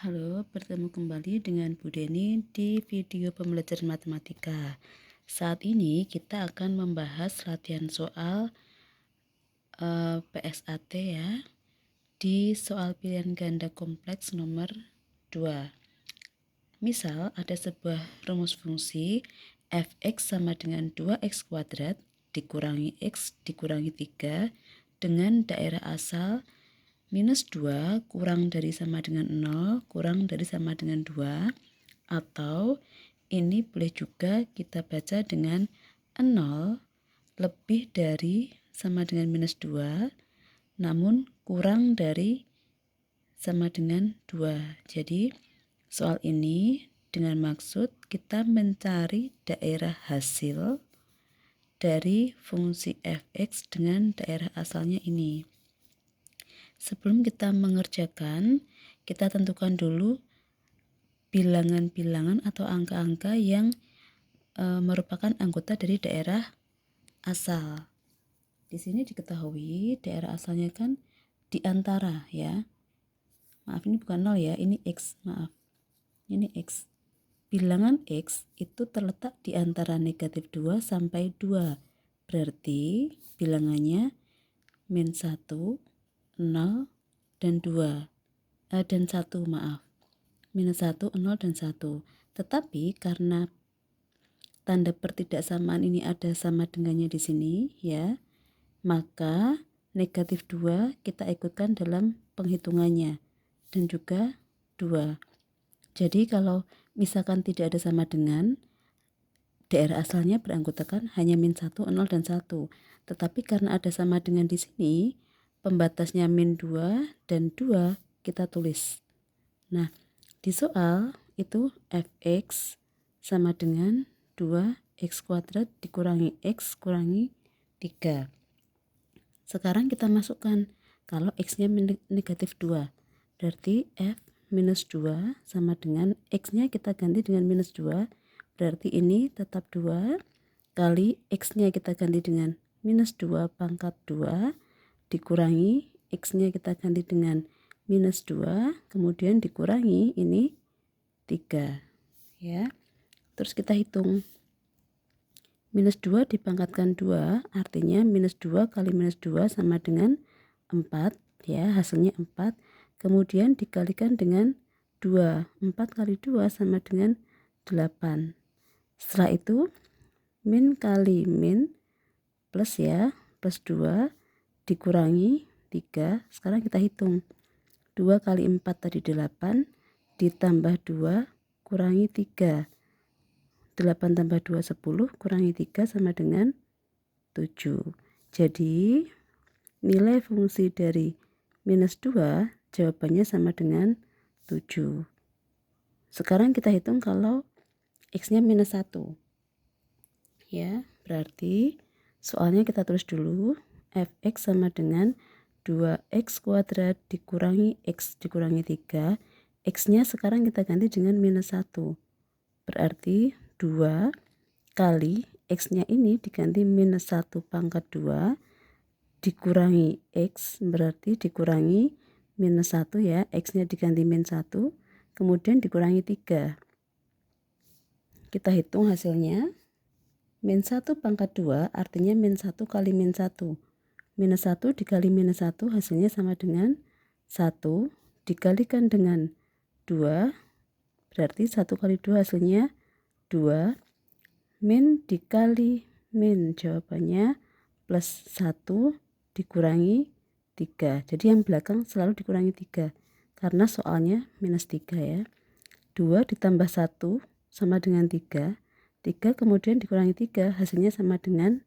Halo, bertemu kembali dengan Bu Deni di video pembelajaran matematika. Saat ini kita akan membahas latihan soal PSAT ya, di soal pilihan ganda kompleks nomor 2. Misal ada sebuah rumus fungsi f(x) sama dengan 2x kuadrat dikurangi x dikurangi 3 dengan daerah asal minus 2 kurang dari sama dengan 0 kurang dari sama dengan 2, atau ini boleh juga kita baca dengan 0 lebih dari sama dengan minus 2 namun kurang dari sama dengan 2. Jadi soal ini dengan maksud kita mencari daerah hasil dari fungsi f(x) dengan daerah asalnya ini. Sebelum kita mengerjakan, kita tentukan dulu bilangan-bilangan atau angka-angka yang merupakan anggota dari daerah asal. Di sini diketahui daerah asalnya kan di antara ya. Maaf, ini bukan 0 ya, ini X, maaf. Ini X. Bilangan X itu terletak di antara negatif 2 sampai 2. Berarti bilangannya min 1, 0, dan 2. Dan 1, maaf. Minus 1, 0, dan 1. Tetapi karena tanda pertidaksamaan ini ada sama dengannya di sini ya, maka negatif 2 kita ikutkan dalam penghitungannya dan juga 2. Jadi kalau misalkan tidak ada sama dengan, daerah asalnya beranggotakan hanya min 1, 0, dan 1. Tetapi karena ada sama dengan di sini, pembatasnya min 2 dan 2 kita tulis. Nah, di soal itu f(x) sama dengan 2x kuadrat dikurangi x kurangi 3. Sekarang kita masukkan kalau x-nya negatif 2. Berarti f minus 2 sama dengan x-nya kita ganti dengan minus 2. Berarti ini tetap 2 kali x-nya kita ganti dengan minus 2 pangkat 2 dikurangi x-nya kita ganti dengan minus 2 kemudian dikurangi ini 3 ya. Terus kita hitung. Minus 2 dipangkatkan 2 artinya minus 2 kali minus 2 sama dengan 4 ya, hasilnya 4. Kemudian dikalikan dengan 2. 4 kali 2 sama dengan 8. Setelah itu min kali min plus ya, plus 2 dikurangi 3. Sekarang kita hitung. 2 kali 4 tadi 8 ditambah 2 kurangi 3. 8 tambah 2 10 kurangi 3 sama dengan 7. Jadi nilai fungsi dari minus 2 jawabannya sama dengan 7. Sekarang kita hitung kalau x-nya minus 1 ya, berarti soalnya kita tulis dulu f(x) sama dengan 2x kuadrat dikurangi x dikurangi 3. X-nya sekarang kita ganti dengan minus 1. Berarti 2 kali x-nya ini diganti minus 1 pangkat 2 dikurangi x, berarti dikurangi minus 1 ya, x-nya diganti min 1 kemudian dikurangi 3. Kita hitung hasilnya. Min 1 pangkat 2 artinya min 1 kali min 1. Minus 1 dikali minus 1 hasilnya sama dengan 1 dikalikan dengan 2. Berarti 1 kali 2 hasilnya 2. Min dikali min jawabannya plus 1 dikurangi 3. Jadi yang belakang selalu dikurangi 3. Karena soalnya minus 3 ya. 2 ditambah 1 sama dengan 3. 3 kemudian dikurangi 3 hasilnya sama dengan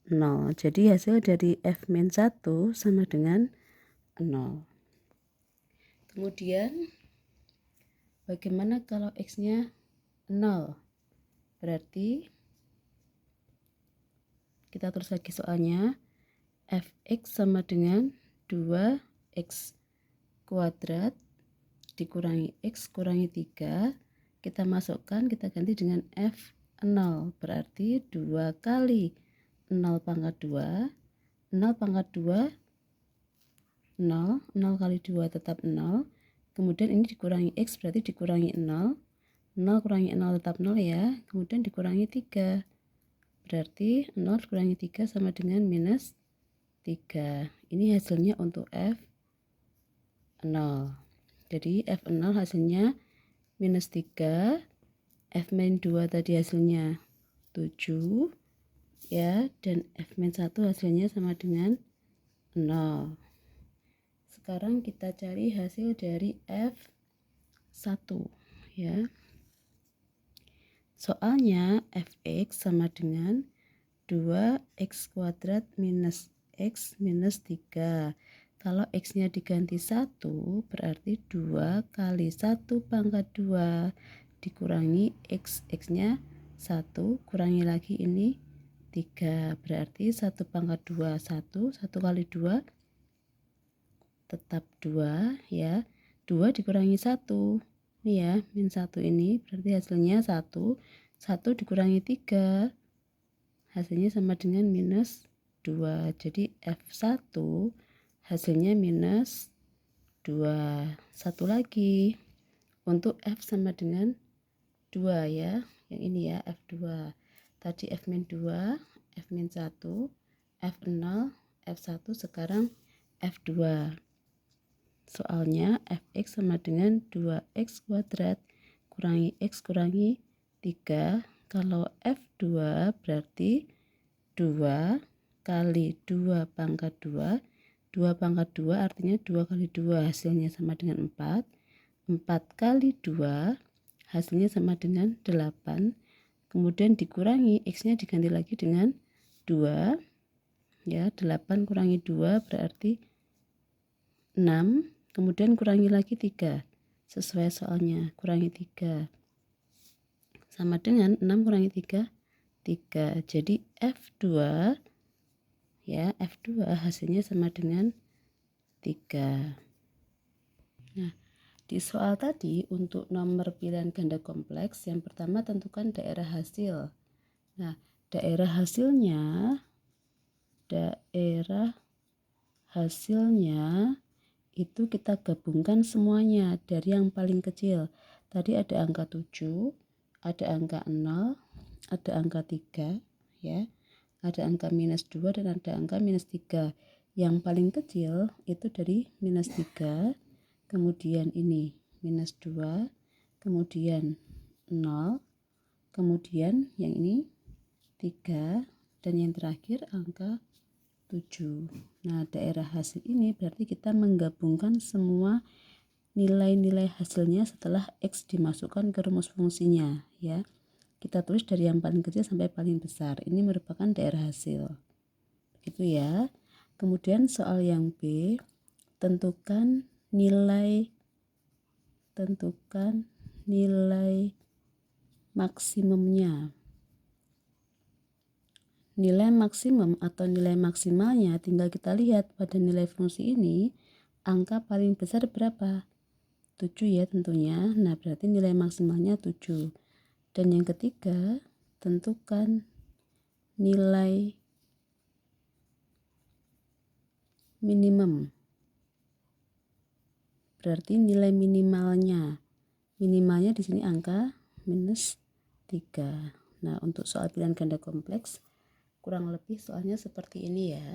0. Jadi hasil dari f-1 sama dengan 0. Kemudian bagaimana kalau x-nya 0? Berarti kita tulis lagi soalnya f(x) sama dengan 2x kuadrat dikurangi x kurangi 3. Kita masukkan, kita ganti dengan f(0). Berarti 2 kali 0 pangkat 2. 0 pangkat 2 0, 0 kali 2 tetap 0, kemudian ini dikurangi X berarti dikurangi 0, 0 kurangi 0 tetap 0 ya, kemudian dikurangi 3, berarti 0 dikurangi 3 sama dengan minus 3. Ini hasilnya untuk F0. Jadi F0 hasilnya minus 3, F-2 tadi hasilnya 7 ya, dan F-1 hasilnya sama dengan 0. Sekarang kita cari hasil dari F1 ya. Soalnya Fx sama dengan 2x kuadrat minus x minus 3. Kalau x-nya diganti 1, berarti 2 kali 1 pangkat 2 dikurangi x, x-nya 1, kurangi lagi ini 3, berarti 1 pangkat 2, 1 kali 2 tetap 2 ya, 2 dikurangi 1 ini ya, min 1 ini berarti hasilnya 1 dikurangi 3 hasilnya sama dengan minus 2. Jadi F1 hasilnya minus 2. Satu lagi untuk F sama dengan 2 ya, yang ini ya, F2 tadi F-2, F-1, F0, F1, sekarang F2. Soalnya Fx sama dengan 2x kuadrat kurangi x kurangi 3. Kalau F2 berarti 2 kali 2 pangkat 2. 2 pangkat 2 artinya 2 kali 2 hasilnya sama dengan 4. 4 kali 2 hasilnya sama dengan 8. Kemudian dikurangi, x-nya diganti lagi dengan 2. Ya, 8 kurangi 2 berarti 6. Kemudian kurangi lagi 3. Sesuai soalnya, kurangi 3. Sama dengan 6 kurangi 3, 3. Jadi F2 ya, F2 hasilnya sama dengan 3. Nah, di soal tadi untuk nomor pilihan ganda kompleks, yang pertama tentukan daerah hasil. Nah, daerah hasilnya itu kita gabungkan semuanya dari yang paling kecil. Tadi ada angka 7, ada angka 0, ada angka 3 ya. Ada angka minus 2 dan ada angka minus 3. Yang paling kecil itu dari minus 3, kemudian ini minus 2, kemudian 0, kemudian yang ini 3, dan yang terakhir angka 7. Nah, daerah hasil ini berarti kita menggabungkan semua nilai-nilai hasilnya setelah X dimasukkan ke rumus fungsinya ya. Kita tulis dari yang paling kecil sampai paling besar. Ini merupakan daerah hasil. Begitu ya. Kemudian soal yang B, tentukan nilai maksimumnya. Nilai maksimum atau nilai maksimalnya tinggal kita lihat pada nilai fungsi ini, angka paling besar berapa? 7 ya tentunya. Nah, berarti nilai maksimalnya 7. Dan yang ketiga, tentukan nilai minimum. Berarti nilai minimalnya. Minimalnya di sini angka minus 3. Nah, untuk soal pilihan ganda kompleks kurang lebih soalnya seperti ini ya.